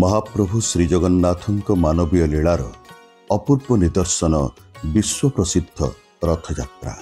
महाप्रभु श्रीजगन्नाथଙ୍କ ମାନବୀୟ ଲୀଳାର ଅପୂର୍ବ ନିଦର୍ଶନ ବିଶ୍ୱ ପ୍ରସିଦ୍ଧ ରଥଯାତ୍ରା।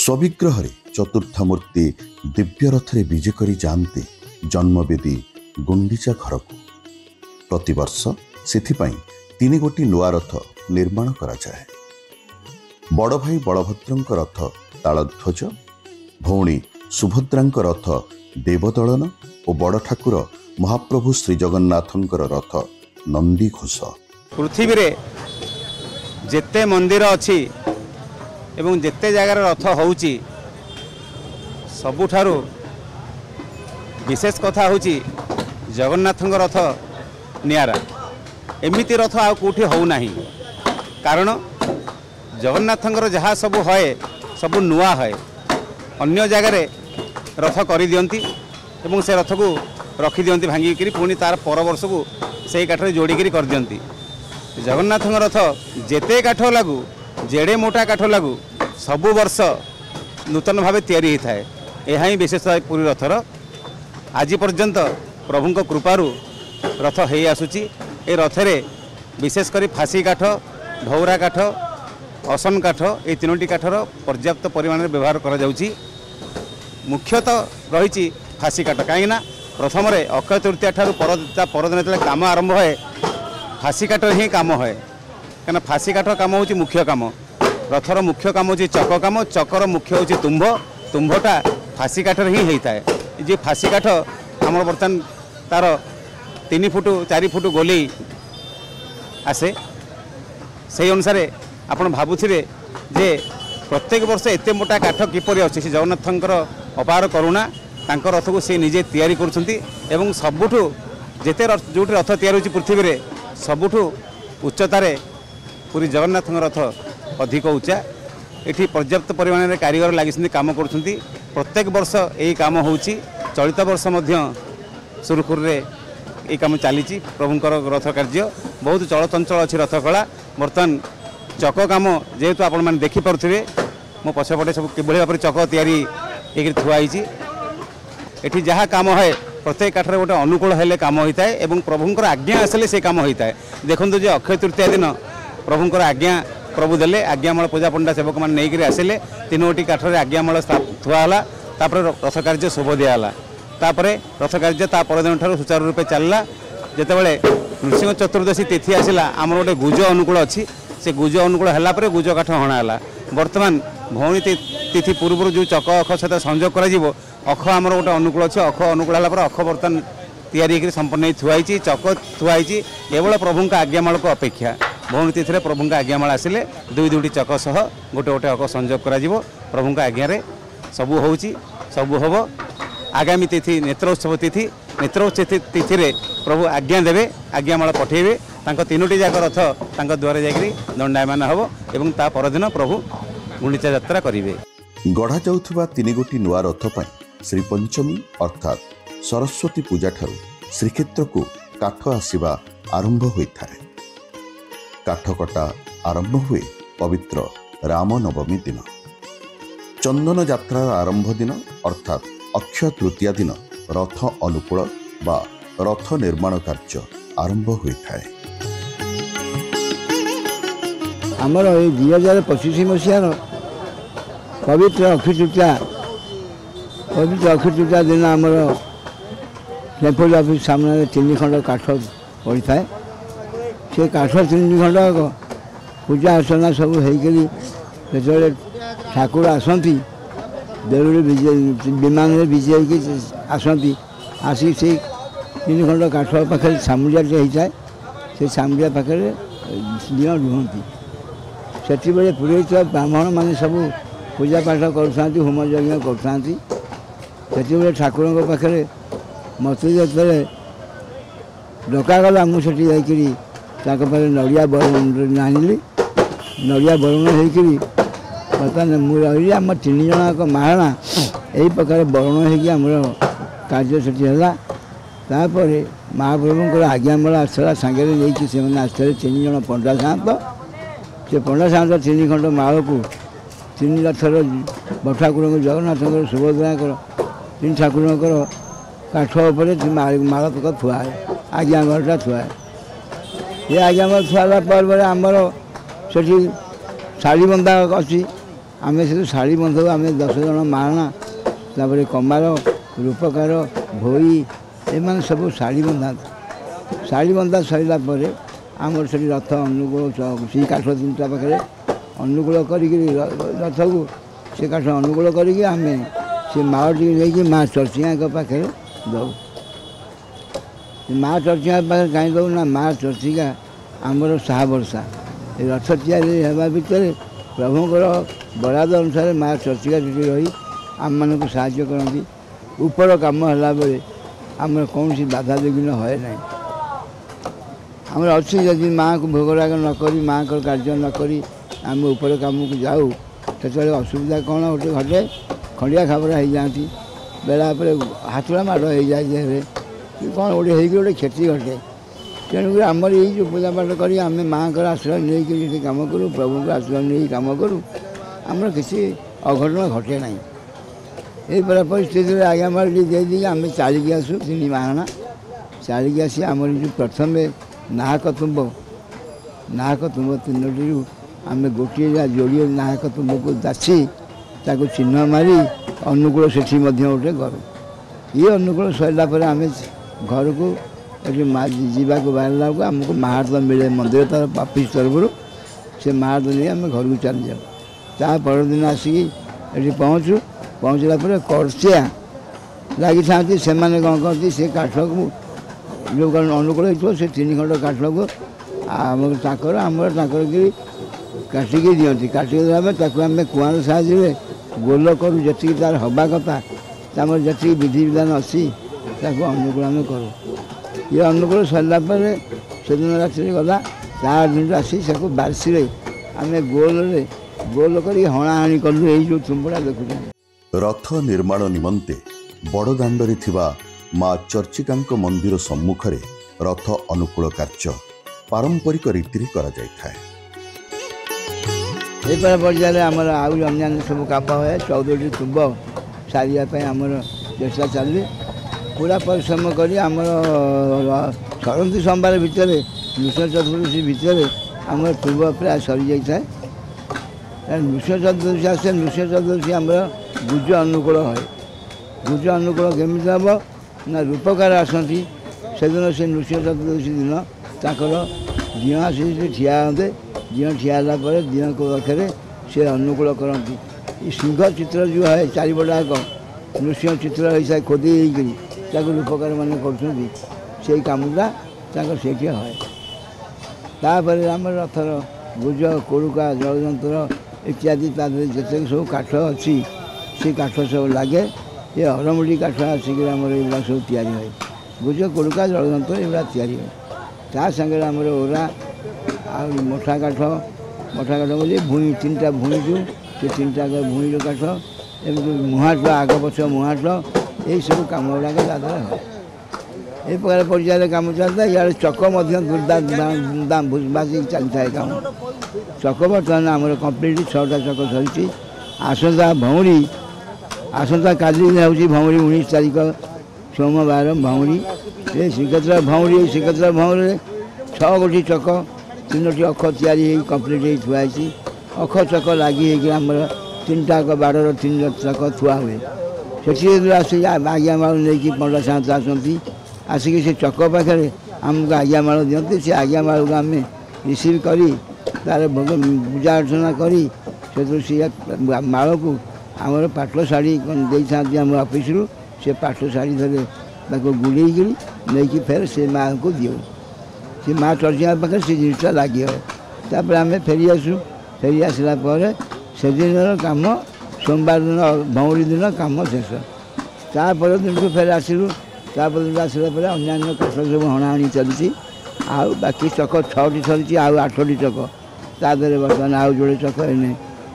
स्वविग्रह चतुर्थ मूर्ति दिव्य रथरे विजे करी जाती जन्मवेदी गुंडीचा घर को प्रतिवर्ष से 3 गोटी नुआ रथ निर्माण करा जाए। बड़ भाई बलभद्रंक रथ तालध्वज, भौणी सुभद्रांक रथ देवदलन और बड़ ठाकुर महाप्रभु श्रीजगन्नाथंकर रथ नंदी घोष। पृथ्वी रे जेते मंदिर अच्छी एवं जेते जगार रथ होउची सबुठारु विशेष कथा होउची जगन्नाथंक रथ नियारा। एमिति रथ आ कोठी हो नाही, कारण जगन्नाथंकर जहाँ सब है सब नुआ है। अन्य जगार रथ कर दियंती एवं से रथ को रखी दियंती भांगिकी पुणी तार पर वर्ष को से काठरे जोड़िकी कर दियंती। जगन्नाथंक रथ जेते काठ लागू जेड़े मोटा काठ लागू सबु वर्ष नूतन भाव तैयारी होता है। यह ही विशेषता पुरी रथर। आज पर्यंत प्रभुंक कृपारू रथ हो आसुची। ए रथरे विशेषकर फासी काठ, ढौरा काठ, असन काठ ये 3टी काठर पर्याप्त परिमाण में व्यवहार करा जाउची। मुख्यतः रही फासी काठ, कहीं प्रथम अक्षय तृतीया ठारू परदिन जो काम आरंभ है फासी काठ ही काम है। कहीं फासी काठ काम हूँ मुख्य काम। रथर मुख्य काम हूँ चक काम, चकर मुख्य हूँ तुम्भ। तुम्भटा फासी काठर ही होता है। ये फासी काठ आम बर्तमान तार 3 फुट 4 फुट गोली आसे। से अनुसार आपण भावुथिबे जे प्रत्येक वर्ष एते मोटा काठ किपरि अछि। जगन्नाथंकर अपार करुणा, तांकर रथ को से निजे तैयारी करछंती एवं सबुठु जेते जोटी रथ तैयारी होछि पृथ्वी रे सबुठु उच्चतारे पूरी जगन्नाथंकर रथ अधिक उच्चा। एठी पर्याप्त परिमाण में कारीगर लगी काम करछंती। प्रत्येक वर्ष यही काम होउछि। चलित वर्ष मध्य सुरखुर रे ये काम चली। प्रभुंकर रथ कार्य बहुत चलचंचल अच्छी रथ कला। बर्तमान चक काम जेहेतु आपण मैंने देखिपे मो पछपटे सब किभली भाव चक तैयारी एक थुआई। एठी जहाँ काम है प्रत्येक काठरे गोटे अनुकूल हेले काम होता है एवं प्रभुंकर आज्ञा आसले से काम होता है। देखो जो अक्षय तृतीया दिन प्रभुंकर आज्ञा प्रभु देले आज्ञामाल पूजा पंडा सेवक मैंने नहीं आसिले 3 गोटी काठरे आज्ञामाल थुआला। रथ कार्य शुभ दियाला। तापर रथ कार्य ता परदिन ठारू सुचारू रूपे चलला। जेतेबेले नृसिंह चतुर्दशी तिथि आसिला आमर गोटे गुज अनुकूल अच्छी। से गुज अनुकूल है गुज काठ हणाला। बर्तमान भौणी तिथि पूर्व जो चक अख सहित संयोग कर अख आमर गोटे अनुकूल अच्छे। अख अनुकूल है अख बर्तमान तैयारी संपन्न थुआई। चक थुआई केवल प्रभु का आज्ञामाल को अपेक्षा। भौणी तिथि प्रभु का आज्ञामाल आसिले 2-2टी चक सह गोटे गोटे अख संयोग कर प्रभु का आज्ञा सबू हो सबू हम। आगामी तिथि नेत्रोत्सव तिथि। नेत्रोत्सव तिथि रे प्रभु आज्ञा देवे, आज्ञामाल पठेबे। तांको 3टी जाक रथ तांको द्वारे जाकरी दंडायमान हबो एवं ता परदिन प्रभु गुंडीचा यात्रा करिवे। गढ़ा जाउथबा 3 गोटी नुआ रथ पई श्री पंचमी अर्थात सरस्वती पूजा ठारू श्रीक्षेत्र को काठ आसीबा आरंभ होइथाय। काठ कटा आरंभ हुए पवित्र रामनवमी दिन। चंदन यात्रार आरंभ दिन अर्थात अक्षय तृतीया दिन रथ अनुकूल बा रथ निर्माण कार्य आरंभ होता है। आमर ये 2025 मसीहार पवित्र अक्षय तृतीया दिन आमर टेम्पल ऑफिस सामने 3 खंड काठ पड़ी थाए से काठ 3 खंड पूजा अर्चना सब होकर ठाकुर आसती देवड़ी विमान में विजे आसती आसिक से 3 खंड काठ पाखे सामुलिया होता है से सामुलिया पाखे दिन रुहति से पुरोहित ब्राह्मण मान सब पूजा पाठ कर होम यज्ञ कर ठाकुर पाखे मत जो डकागला मुझे जाकि नड़िया बरुण आनिली नड़िया बरुण होकर बर्तमान मुझे आम 3 जन महारणा यही प्रकार बरुण होमर कार्य से तापर महाप्रभुंर आज्ञाबल आसला सांगे नहीं से आसते 3 जन पंडा सात से पंडा सात 3 खंड माल को 3 रथर ठाकुर जगन्नाथ सुभद्रा 3 ठाकुर काठ उपर माल तक थुआ है आज्ञाबलटा थुआ है ये आज्ञाबल थुआला पर आमर से शाड़ी बंधा अच्छी आम से शाड़ी बंधु आम 10 जन महारणा तापर कमार रूपकार भोई एम सब शाड़ी बंधा सरला आमर से रथ अनुकूल से काठ 3टा पाखे अनुकूल कर रथ को से काठ अनुकूल करके आम से माल टी माँ चर्चिया पाखे दौ माँ चर्चिका पाखे कहीं दौ ना माँ चर्चिका आमर साहा वर्षा रथ या भितर प्रभुंर बराद अनुसार माँ चर्चिका रही आम मान को साहाय्य करती ऊपर काम है बेले आम कौन बाधा विघ्न है ना आम अच्छी जदि माँ को भोगराग नक माँ को कार्य नक आम ऊपर काम को जाऊँ से असुविधा कौन गोटे घटे खंडिया खाबरा हो जाती बेला पर हाथुड़ा माड़ हो जाए कौन गोटे गोटे क्षति घटे तेणुक आमर ये जो पूजा पाठ करी आम माँ का आश्रय नहीं कम करूँ प्रभु को आश्रय नहीं कम करूँ आमर किसी अघटन घटे ना ये पूरा परिस्थिति आज्ञा मार दे आम चलिकी आसू 3 महारणा चलिकी आसी आमर जो प्रथम नाहक तुम्ब 3टी आम गोटे जोड़े नाहक तुम्ब को दासी ताको चिन्ह मारी अनुकूल से गोटे करूँ ये अनुकूल सरला आम घर को जीवा को बाहर को आमको महारत मिले मंदिर तरफ ऑफिस तरफ से महारत नहीं आम घर को चली जाऊ ता परदिन आसिक ये पहुँचला करचिया लगी था से कौन करती से काठ को जो अनुकूल हो से 3 खंड काठ को आम आमर कि काटिकी दिखती काटिक देला आम कुआर साहय गोल करूँ जी तार हवा कथा तमर जी विधि विधान अच्छी अनुकूल आम करूँ ये अनुकूल सरला से दिन रात्रि गला तार दिन आसी से बार्सी आम गोल कर हणाहाणी कलु जो तुम्बड़ा देखुं रथ निर्माण निमंते बड़दाण्डरे थिबा माँ चर्चिकांक मंदिर सम्मुखरे रथ अनुकूल कार्य पारंपरिक रीति करा जायथाय। ये पर्यायर आमर आउ अन्य सब काम हुए 14टी तुम्ब सारे आमर चेष्टा चली पूरा परिश्रम करी आमर सरंती सोमवार भितर नृसिंह चतुर्दशी भितर आमर तुम्ब प्राय सरी जाए नृसिंह चतुर्दशी आसे नृसिंह चतुर्दशी आमर गुज अनुकूल है गुज अनुकूल केमी हम ना रूपकार आसती से दिन से नृसिंह चतुर्दशी दिन ताकर दिह आसी ठिया होते दिह ठिया दिह को पाखे से अनुकूल करती सिंह चित्र जो है 4 बटाक नृसिंह चित्र होता है खोदी रूपकार मान कर कमटा से है तापर आम रथर गुज कोड़ुका जलयंत्र इत्यादि जिते सब काठ अच्छी से काठ सब लगे ये हरमुड़ी काठ आसिक ये सब तैयारी है गुज कोड़ुका जलयंत्र ये तैयारी है ता सागर आमर ओरा आ मठा काठ बोले भूई 3टा भूई जो से 3टा भूई काठ एमती मुहाट आग पछ मुहाट यही सब कम गुड़ाक दादा है ये प्रकार पर्यायर कम चलता है इे चक धूमधाम बाजी चलता है कम चक बर्तमान आम कम्प्लीट 6टा चक सरी आसंता भौरी आसंता काली हूँ भौरी 19 तारीख सोमवार भौरी ये श्रीक्षेत्र भौरी 6 गोटी चक ତିନୋଟି ଅଖ ତିଆରି ହେଇ କମ୍ପ୍ଲିଟ୍ ହେଇ ଥୁଆ ହେଇଛି। ଅଖ ଚକ ଲାଗି ହେଇକି ଆମର 3ଟା ବାଡ଼ର 3 ଚକ ଥୁଆ ହୁଏ। ସେଠି ଆସିକି ଆଜ୍ଞାମାଳ ନେଇକି ପଣ୍ଡା ସାନ୍ତ ଆସନ୍ତି, ଆସିକି ସେ ଚକ ପାଖରେ ଆମକୁ ଆଜ୍ଞାମାଳ ଦିଅନ୍ତି। ସେ ଆଜ୍ଞାମାଳକୁ ଆମେ ରିସିଭ୍ କରି ତାର ଭୋଗ ପୂଜା ଅର୍ଚ୍ଚନା କରି ସେଥିରୁ ସେ ମାଳକୁ ଆମର ପାଟ ଶାଢ଼ୀ ଦେଇଥାନ୍ତି ଆମ ଅଫିସରୁ। ସେ ପାଟ ଶାଢ଼ୀ ଧରେ ତାକୁ ଗୁଡ଼େଇକିରି ନେଇକି ଫେରେ ସେ ମାଆଙ୍କୁ ଦିଉ। ସେ ମା ଚର୍ଚିକା ପାଖରେ ସେ ଜିନିଷଟା ଲାଗିବ। ତାପରେ ଆମେ ଫେରି ଆସୁ। ଫେରି ଆସିଲା ପରେ ସେଦିନର କାମ ସୋମବାର ଦିନ ଭଉଁରୀ ଦିନ କାମ ଶେଷ। ତାପର ଦିନଠୁ ଫେରି ଆସିଲୁ। ତାପର ଦିନ ଆସିଲା ପରେ ଅନ୍ୟାନ୍ୟ କାଠ ସବୁ ହଣାହଣି ଚାଲିଛି। ଆଉ ବାକି ଚକ 6ଟି ସରିଛି, ଆଉ 8ଟି ଚକ ତା ଦେହରେ ବର୍ତ୍ତମାନ ଆଉ ଯୋଡ଼େ ଚକ ଏନେ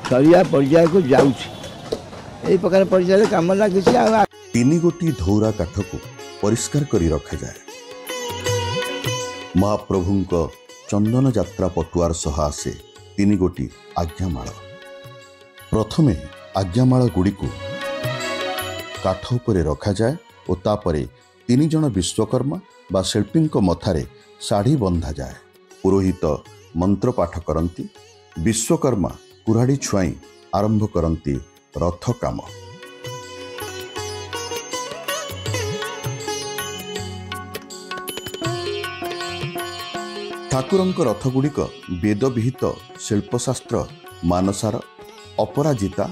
ସରିବା ପର୍ଯ୍ୟାୟକୁ ଯାଉଛି। ଏହି ପ୍ରକାର ପର୍ଯ୍ୟାୟରେ କାମ ଲାଗିଛି। ଆଉ 3 ଗୋଟି ଧଉରା କାଠକୁ ପରିଷ୍କାର କରି ରଖାଯାଏ। ମହାପ୍ରଭୁଙ୍କ ଚନ୍ଦନ ଯାତ୍ରା ପଟୁଆର ସହ ଆସେ 3 ଗୋଟି ଆଜ୍ଞାମାଳ। ପ୍ରଥମେ ଆଜ୍ଞାମାଳ ଗୁଡ଼ିକୁ କାଠ ଉପରେ ରଖାଯାଏ ଓ ତାପରେ 3 ଜଣ ବିଶ୍ୱକର୍ମା ବା ଶିଳ୍ପୀଙ୍କ ମଥାରେ ଶାଢ଼ୀ ବନ୍ଧାଯାଏ। ପୁରୋହିତ ମନ୍ତ୍ର ପାଠ କରନ୍ତି। ବିଶ୍ୱକର୍ମା କୁରାଢ଼ୀ ଛୁଆଇଁ ଆରମ୍ଭ କରନ୍ତି ରଥ କାମ। ଠାକୁରଙ୍କ ରଥଗୁଡ଼ିକ ବେଦବିହିତ ଶିଳ୍ପଶାସ୍ତ୍ର ମାନସାର, ଅପରାଜିତା,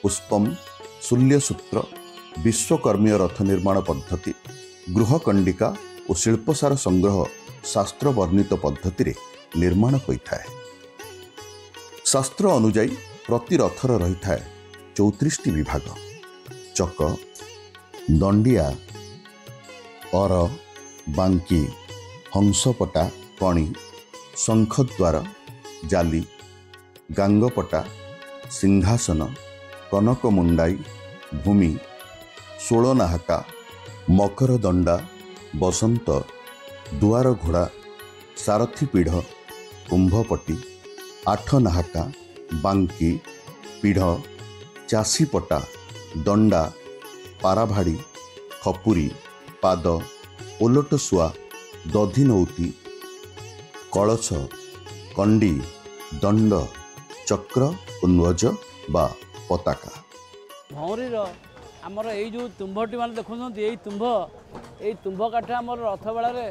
ପୁଷ୍ପମ୍, ଶୂଲ୍ୟସୂତ୍ର, ବିଶ୍ୱକର୍ମୀୟ ରଥ ନିର୍ମାଣ ପଦ୍ଧତି, ଗୃହକଣ୍ଡିକା ଓ ଶିଳ୍ପସାର ସଂଗ୍ରହ ଶାସ୍ତ୍ର ବର୍ଣ୍ଣିତ ପଦ୍ଧତିରେ ନିର୍ମାଣ ହୋଇଥାଏ। ଶାସ୍ତ୍ର ଅନୁଯାୟୀ ପ୍ରତି ରଥର ରହିଥାଏ 34ଟି ବିଭାଗ। ଚକ, ଦଣ୍ଡିଆ, ଅର, ବାଙ୍କି, ହଂସପଟା, କଣି, ଶଙ୍ଖଦ୍ୱାର, ଜାଲି, ଗାଙ୍ଗପଟା, ସିଂହାସନ, କନକମୁଣ୍ଡାଇ, ଭୂମି, 16 ନାହାକା, ମକର ଦଣ୍ଡା, ବସନ୍ତ, ଦୁଆର ଘୋଡ଼ା, ସାରଥୀ ପିଢ଼, କୁମ୍ଭପଟି, 8 ନାହାକା, ବାଙ୍କି, ପିଢ଼, ଚାଷୀପଟା, ଦଣ୍ଡା, ପାରାଭାଡ଼ି, ଖପୁରୀ, ପାଦ, ଓଲଟଶୁଆ, ଦଧିନଉତି, କଳସ, କଣ୍ଡି, ଦଣ୍ଡ, ଚକ୍ର ଓ ଧ୍ୱଜ ବା ପତାକା। ଭଉଁରୀର ଆମର ଏଇ ଯେଉଁ ତୁମ୍ଭଟି ମାନେ ଦେଖୁଛନ୍ତି, ଏଇ ତୁମ୍ଭ କାଠ ଆମର ରଥ ବେଳାରେ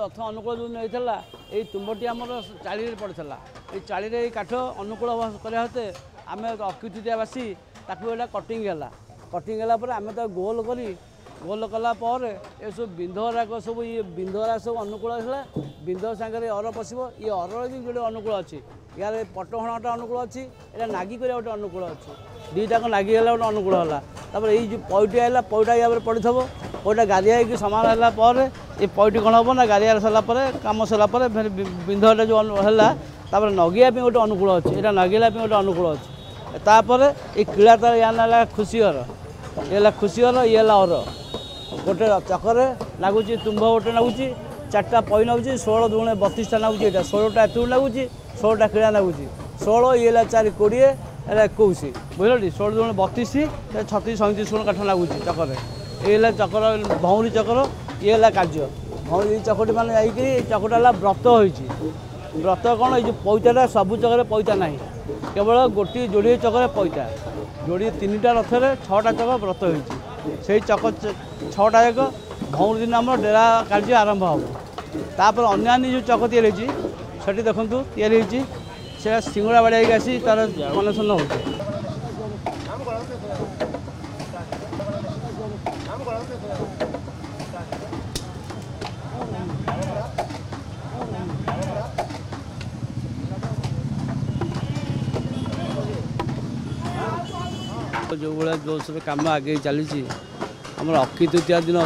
ରଥ ଅନୁକୂଳ ଯେଉଁ ନେଇଥିଲା, ଏଇ ତୁମ୍ଭଟି ଆମର ଚାଳିରେ ପଡ଼ିଥିଲା। ଏଇ ଚାଳିରେ ଏଇ କାଠ ଅନୁକୂଳ କରିବା ହେତୁ ଆମେ ଅକ୍ଷିତୃତୀୟା ବାସି ତାକୁ ଏଇଟା କଟିଂ ହେଲା। କଟିଂ ହେଲା ପରେ ଆମେ ତାକୁ ଗୋଲ କଲା ପରେ ଏସବୁ ବିନ୍ଧରାକ ସବୁ ବିନ୍ଧରା ସବୁ ଅନୁକୂଳ ହେଲା। ବିନ୍ଧ ସାଙ୍ଗରେ ଅର ପଶିବ। ଇଏ ଅରର ବି ଗୋଟେ ଅନୁକୂଳ ଅଛି। ୟାର ପଟହଣାଟା ଅନୁକୂଳ ଅଛି, ଏଇଟା ନାଗି କରିବା ଗୋଟେ ଅନୁକୂଳ ଅଛି। ଦୁଇଟାକ ନାଗିଗଲା ଗୋଟେ ଅନୁକୂଳ ହେଲା। ତାପରେ ଏଇ ଯେଉଁ ପଇଟି ଆଇଲା, ପଇଟା ୟା ଉପରେ ପଡ଼ିଥିବ। ପଇଟା ଗାରିଆ ହେଇକି ସମାନ ହେଲା ପରେ ଏ ପଇଟି କ'ଣ ହେବ ନା, ଗାରିଆ ସରିଲା ପରେ କାମ ସରିଲା ପରେ ବିନ୍ଧଟା ଯେଉଁ ହେଲା, ତାପରେ ନଗିବା ପାଇଁ ଗୋଟେ ଅନୁକୂଳ ଅଛି। ଏଇଟା ନଗିଲା ପାଇଁ ଗୋଟେ ଅନୁକୂଳ ଅଛି। ତାପରେ ଏଇ କିଳା ତାର ୟା ହେଲା ଖୁସିଘର, ଇଏ ହେଲା ଖୁସିଘର, ଇଏ ହେଲା ଅର। ଗୋଟେ ଚକରେ ଲାଗୁଛି ତୁମ୍ଭ ଗୋଟେ ଲାଗୁଛି, 4ଟା ପଇ ଲାଗୁଛି, 16 ଦୁଗୁଣେ 32ଟା ଲାଗୁଛି। ଏଇଟା 16ଟା ଏତୁକୁ ଲାଗୁଛି, 16ଟା କିଳା ଲାଗୁଛି। 16 ଇଏ ହେଲା 4 20 ହେଲା 21, ବୁଝିଲଟି। 16 ଦୁଗୁଣେ 32, 36 37 ଗୁଣ କାଠ ଲାଗୁଛି ଚକରେ। ଇଏ ହେଲା ଚକର ଭଉଁରୀ ଚକର, ଇଏ ହେଲା କାର୍ଯ୍ୟ। ଭଉଁରୀ ଏଇ ଚକଟି ମାନେ ଯାଇକି ଚକଟା ହେଲା ବ୍ରତ ହୋଇଛି। ବ୍ରତ କ'ଣ, ଏଇ ଯେଉଁ ପଇତାଟା ସବୁ ଚକରେ ପଇତା ନାହିଁ, କେବଳ ଗୋଟିଏ ଯୋଡ଼ିଏ ଚକରେ ପଇତା। ଯୋଡ଼ିଏ 3ଟା ରଥରେ 6ଟା ଚକ ବ୍ରତ ହୋଇଛି। ସେଇ ଚକ 6ଟା ଯାକ ଭଉଁରୀ ଦିନ ଆମର ଡେରା କାର୍ଯ୍ୟ ଆରମ୍ଭ ହେବ। ତାପରେ ଅନ୍ୟାନ୍ୟ ଯେଉଁ ଚକ ତିଆରି ହେଇଛି, ସେଠି ଦେଖନ୍ତୁ ତିଆରି ହେଇଛି, ସେଟା ସିଙ୍ଗଡ଼ା ବାଡ଼ି ହେଇକି ଆସି ତାର କନେକ୍ସନ୍ ହେଉଛି। ଯେଉଁଭଳିଆ ଯେଉଁ କାମ ଆଗେଇ ଚାଲିଛି, ଆମର ଅକ୍ଷି ତୃତୀୟା ଦିନ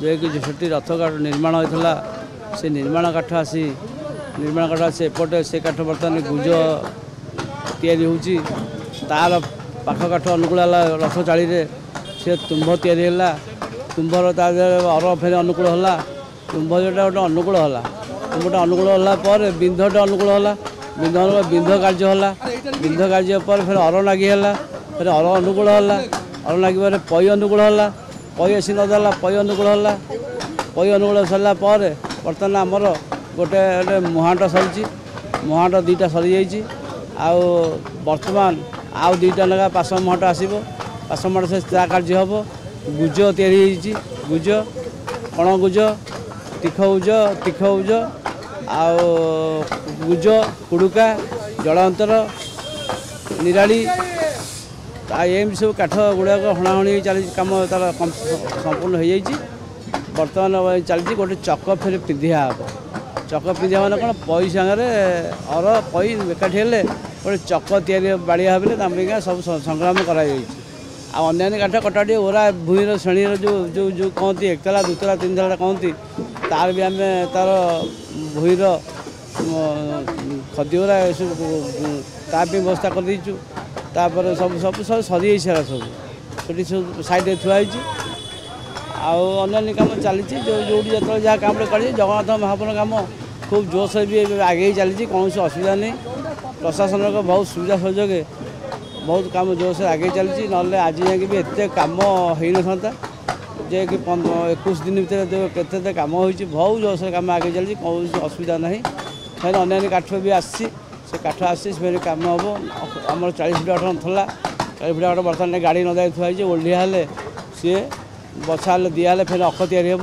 ଯିଏକି ସେଠି ରଥ କାଠ ନିର୍ମାଣ ହୋଇଥିଲା, ସେ ନିର୍ମାଣ କାଠ ଆସି ଏପଟେ ସେ କାଠ ବର୍ତ୍ତମାନ ଗୁଜ ତିଆରି ହେଉଛି। ତା'ର ପାଖ କାଠ ଅନୁକୂଳ ହେଲା ରଥ ଚାଳିରେ। ସେ ତୁମ୍ଭ ତିଆରି ହେଲା। ତୁମ୍ଭର ତା ଦେହରେ ଅର ଫେରେ ଅନୁକୂଳ ହେଲା। ତୁମ୍ଭ ଯେଉଁଟା ଗୋଟେ ଅନୁକୂଳ ହେଲା, ତୁମ୍ଭଟା ଅନୁକୂଳ ହେଲା ପରେ ବିନ୍ଧଟା ଅନୁକୂଳ ହେଲା। ବିନ୍ଧ କାର୍ଯ୍ୟ ହେଲା। ବିନ୍ଧ କାର୍ଯ୍ୟ ପରେ ଫେରେ ଅର ନାଗି ହେଲା। ଫେରେ ଅର ଅନୁକୂଳ ହେଲା। ଅର ନାଗିବାରେ ପଇ ଅନୁକୂଳ ହେଲା। ପଇ ଆସି ନଦେଲା, ପଇ ଅନୁକୂଳ ହେଲା। ପଇ ଅନୁକୂଳ ସରିଲା ପରେ ବର୍ତ୍ତମାନ ଆମର गोटे मुहाट सरी मुहाट दुईटा सरी जाइए आउ बर्तमान आउ दुईटा लगा पास मुहाट आसो पास मुहाट से कार्य हम गुज या गुज कण गुज तीख गुज आउ गुज कुड़ुका जलांतर निराड़ी एम सब काठ गुड़ाक हणाहणी चली कम तार संपूर्ण हो जाइए बर्तमान चलती गोटे चक फिर पिंधा हे चक पिंधा मैंने कौन पई सागर अर पई एकाठी हेले गोटे चक या बाड़िया भाई सब संग्राम कराई अन्य काठ कटाटी ओरा भूईर श्रेणीर जो जो जो कहती एकतला दुतला तीन तला कहती तार भी आम तार भूईर खदीगुरा ता व्यवस्था कर देचु तापर सब सब सब सरी सारा सब सब साइड थुआई अन्य कम चली जो जो जहाँ कम कर जगन्नाथ महाप्रभु काम खूब जोश भी आगे चली कौन असुविधा नहीं प्रशासन का बहुत सुविधा सुजोग बहुत काम जोश आगे चली ना आज जाए भी एत कम हो न था जे कि 21 दिन भर केते कम हो बहुत जोश कम आगे चली कौन असुविधा नहीं फिर अन्य काठ भी आसी से काठ आसी फिर कम हम आम 40 फुट अठन था 40 फुट अठ बर्तमान गाड़ी न जाए थुआई ओल्डिया हेले सी बछा दिहे फिर अख तैयारी हे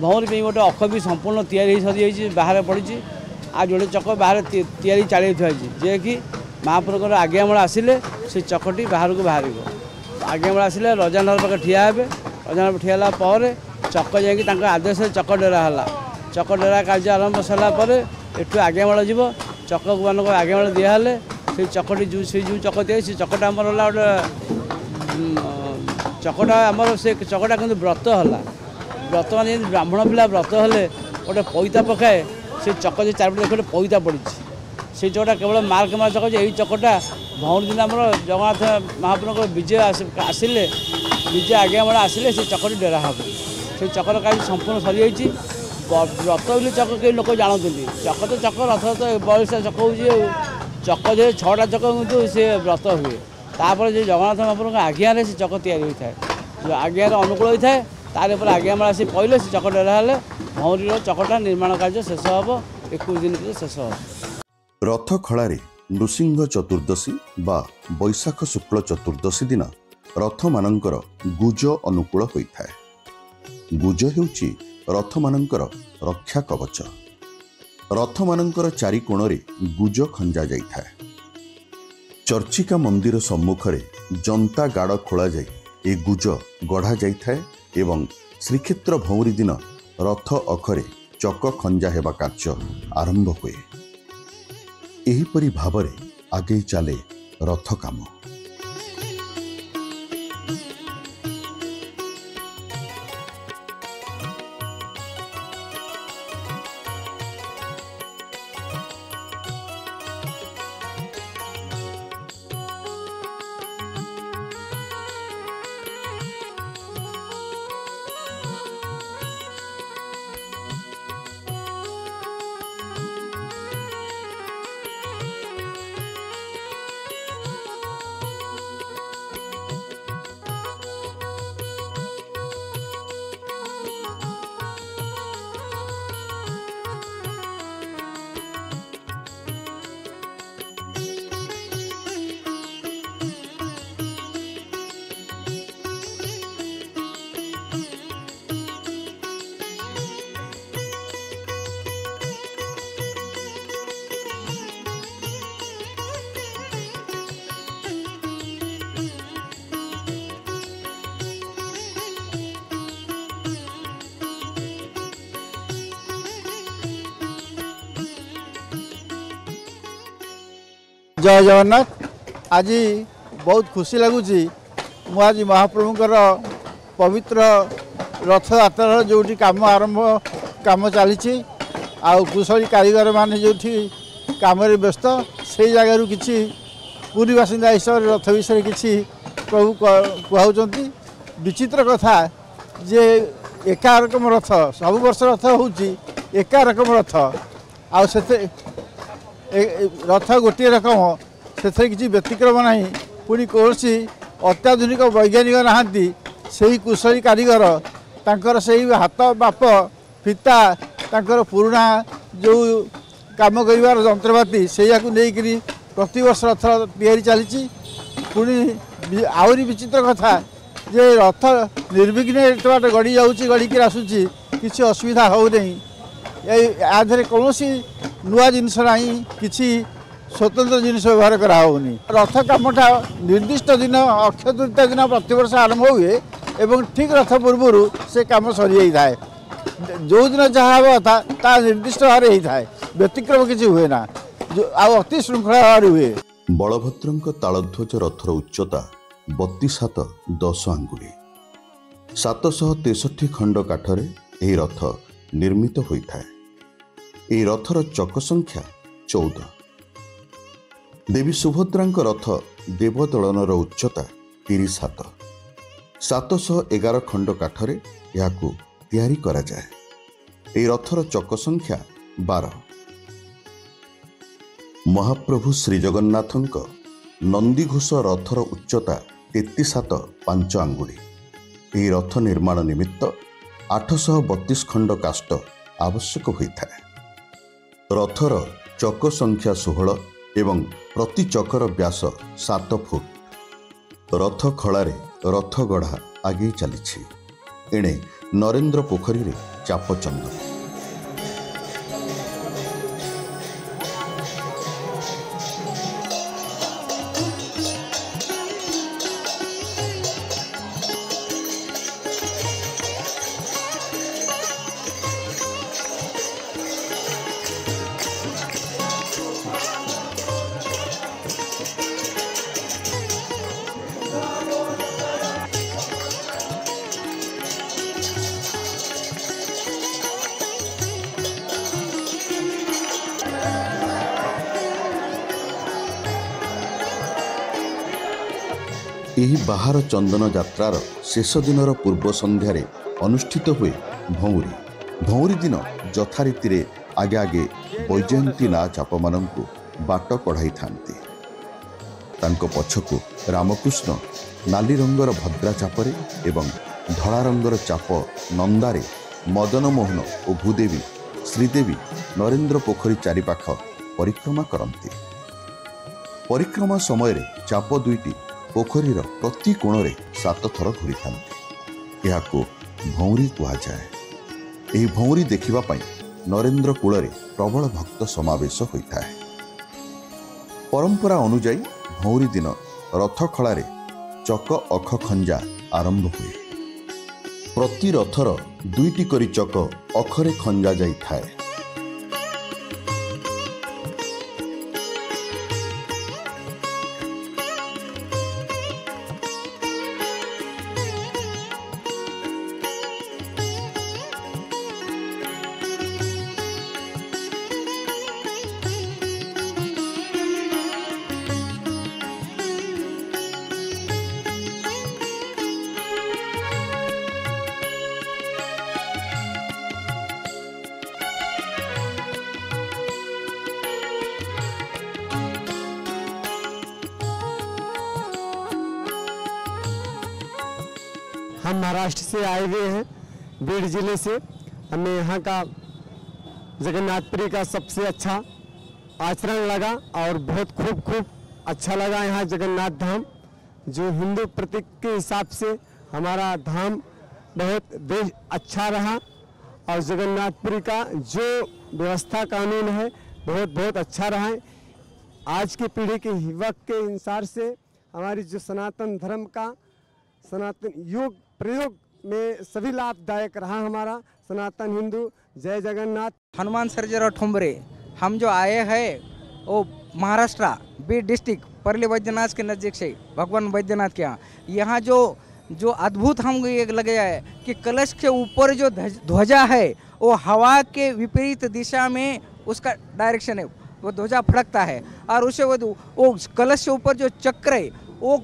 भौरी पे गोटे अख भी संपूर्ण तैयारी सरी जाइए बाहर पड़ी आ जोड़े चक बाहर तैयारी चाली थुआई जे कि महाप्रभुर आज्ञामूल आसिले से चकटी बाहर को बाहर आज्ञामूल आसिले रजानर पाखे ठिया हे रजानर ठियाला चक जा आदेश चक डेरा है चक डेरा कार्य आरंभ सारापर एठू आज्ञामूल जीव चक मान आज्ञामूल दिहले से चकटी जो चक दिए से चकटा आमर है गोटे चकटा आमर से चकटा कि व्रत है व्रत मान ब्राह्मण पिला व्रत हेले गोटे पैता पकाए से चक जो चारिपटे देखो पैता पड़ी से चकटा केवल मार्क मार चक यही चकटा भौरी दिन आम जगन्नाथ महाप्रभु विजय आसिले विजय आज्ञामूल आसिले से चकटी डेरा हे से चकर कार्य संपूर्ण सरी जाइए व्रत बोली चक कई लोक जानते चक तो चक रथ तो बयास चक हो चक जो 6टा चक कितु सी व्रत हुए तापर जो जगन्नाथ महाप्रभु आज्ञा से चक तैयारी होता है जो आज्ञार अनुकूल होता है तार आज्ञामूल आसी पड़े से चक डेरा हेले भौरीर चकटा निर्माण कार्य शेष हम 21 दिन शेष हम रथ खଳାରେ नृसिंह चतुर्दशी बा बैशाख शुक्ल चतुर्दशी दिन रथ मानकर गुज अनुकूल होता है गुज हेउची रथ मानकर रक्षा कवच रथ मानकर चारि कोणरे गुज खंजा जाइथाए चर्चिका मंदिर सम्मुखरे जंता गाड़ खोला जाए ए गुज गढ़ा जाइथाए एवं श्रीक्षेत्र भौरी दिन रथ अखरे चक खंजा हेबा कार्य आरंभ हुए एहिपरि भावरे आगे चले रथ काम जय जगन्नाथ आज बहुत खुशी लगुच मु आज महाप्रभुकर पवित्र रथ यात्रा जो काम आरंभ काम चली कुशली कारीगर मान जो कम व्यस्त से जगार कि पूरी बासिंदा हिसाब से रथ विषय कि प्रभु कहते विचित्र कथा जे एका रकम रथ सब वर्ष रथ हो एका रकम रथ आ रथ गोटे रकम से किसी व्यतिक्रम ना पुणी कौन अत्याधुनिक वैज्ञानिक नहांती से कुशली कारीगर तांकर से हाथ बाप फिता तांकर पुराणा जो काम कर जंत्रपाति से प्रतिवर्ष रथ तैयारी चली पुणी आहरी विचित्र कथा जे रथ निर्विघ्न बाट गड़ी जाऊँगी गड़िकी आसूची किसी असुविधा हो नहीं कौन नुआ जिनस ना कि स्वतंत्र जिन व्यवहार कराऊनी रथ कामटा निर्दिष्ट दिन अक्षय तृतीया दिन प्रतिवर्ष आरंभ हुए एवं ठीक रथ पूर्व से कम सरी जाए जो दिन जहाँ हम ता निर्दिष्ट भाव होता है व्यतिक्रम किसी हुए ना अति श्रृंखला भाव हुए। बलभद्रଙ୍କ तालध्वज रथर उच्चता 32 हात 10 आंगुली 763 खंड काठरे यह रथ निर्मित होता है। यह रथर चक संख्या 14। देवी सुभद्राଙ୍କ रथ देवदलनर उच्चता 30 हात 711 खंड काठरे याकू तैयारी करा जाए। यह रथर चक संख्या 12। महाप्रभु श्री जगन्नाथଙ୍କ नंदीघोष रथर उच्चता 33 हात 5 आंगुली। यह रथ निर्माण निमित्त 832 खंड काष्ठ आवश्यक होता है। रथर चक संख्या 16 एवं प्रति चकर व्यास 7 फुट। रथ खलारे रथ गढ़ा आगे चली एणे नरेंद्र पोखरी रे चाप चंदन। यही बाहर चंदन यात्रार शेष दिनर पूर्व संध्यारे अनुष्ठित हुए भौरी। भौरी दिन यथारीति आगे आगे वैजयंती ना चाप मानू बाट कढ़ाई था। पछकू रामकृष्ण नाली रंगर भद्रा चापरे एवं धड़ा रंगर चाप नंदारे मदनमोहन और भूदेवी श्रीदेवी नरेंद्र पोखरी चारिपाख परिक्रमा करती। परिक्रमा समय चाप दुईटी पोखरीर प्रति कोणरे 7 थर घूरी था। भौरी कहुए। यह भौरी देखा नरेंद्र कूल प्रबल भक्त समावेश होता है। परंपरा अनुजाई भौरी दिन रथ खलारे चक अख खंजा आरंभ हुए। प्रति रथर 2टी करी चक अखरे खंजा जाई थाए। हम महाराष्ट्र से आए हुए हैं, बीड़ जिले से। हमें यहाँ का जगन्नाथपुरी का सबसे अच्छा आचरण लगा और बहुत खूब अच्छा लगा। यहाँ जगन्नाथ धाम जो हिंदू प्रतीक के हिसाब से हमारा धाम बहुत अच्छा रहा और जगन्नाथपुरी का जो व्यवस्था कानून है बहुत अच्छा रहा है। आज की पीढ़ी के युवक के अनुसार से हमारी जो सनातन धर्म का सनातन योग प्रयोग में सभी लाभदायक रहा हमारा सनातन हिंदू। जय जगन्नाथ। हनुमान सर्जर ठुमरे हम जो आए हैं वो महाराष्ट्र बीड डिस्ट्रिक्ट परली बैद्यनाथ के नज़दीक से भगवान बैद्यनाथ के यहाँ जो अद्भुत हम ये लगे है कि कलश के ऊपर जो ध्वजा है वो हवा के विपरीत दिशा में उसका डायरेक्शन है, वो ध्वजा फड़कता है और उसे वो कलश के ऊपर जो चक्र है वो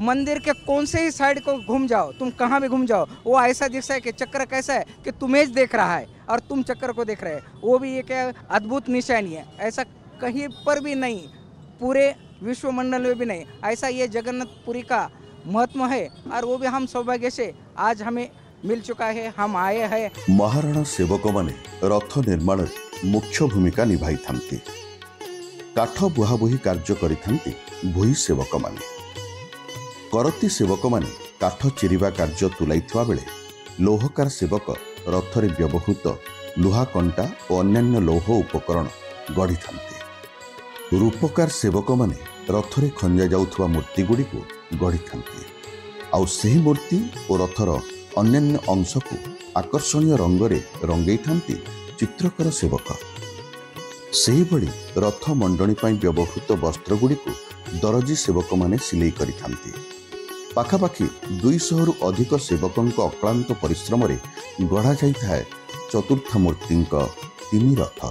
मंदिर के कौन से ही साइड को घूम जाओ, तुम कहाँ भी घूम जाओ, वो ऐसा दिखता है कि चक्र कैसा है कि तुम्हें देख रहा है और तुम चक्र को देख रहे हैं। वो भी एक अद्भुत निशानी है, ऐसा कहीं पर भी नहीं, पूरे विश्वमंडल में भी नहीं। ऐसा ये जगन्नाथपुरी का महत्व है और वो भी हम सौभाग्य से आज हमें मिल चुका है, हम आए हैं। महाराणा सेवक माने रथ निर्माण मुख्य भूमिका निभाई थांती। काठ बुहाबुही कार्य करिथांती भोई सेवक माने। करती सेवक माने काठ चिरिबा कार्य तुलाइथिबा बेले लौहकार सेवक रथरे व्यवहृत लुहा कंटा और अन्यान्य लौह उपकरण गढ़ी थांती। रूपकार सेवक माने रथरे खंजा जाउथुवा मूर्ति गुड़ी को गढ़ी थांती। आउ सेही मूर्ति और रथर अन्यान्य अंश को आकर्षणीय रंगरे रंगई थांती चित्रकर सेवक। सेही भली रथ मंडणी पाई व्यवहृत वस्त्र गुड़ी को दरजी सेवक माने सिलाई करि थांती। पाखापाखि 200 रु अधिक सेवकंक अक्लांत परिश्रम रे गढ़ा जाइथाय चतुर्थ मूर्तिंक 3 रथ।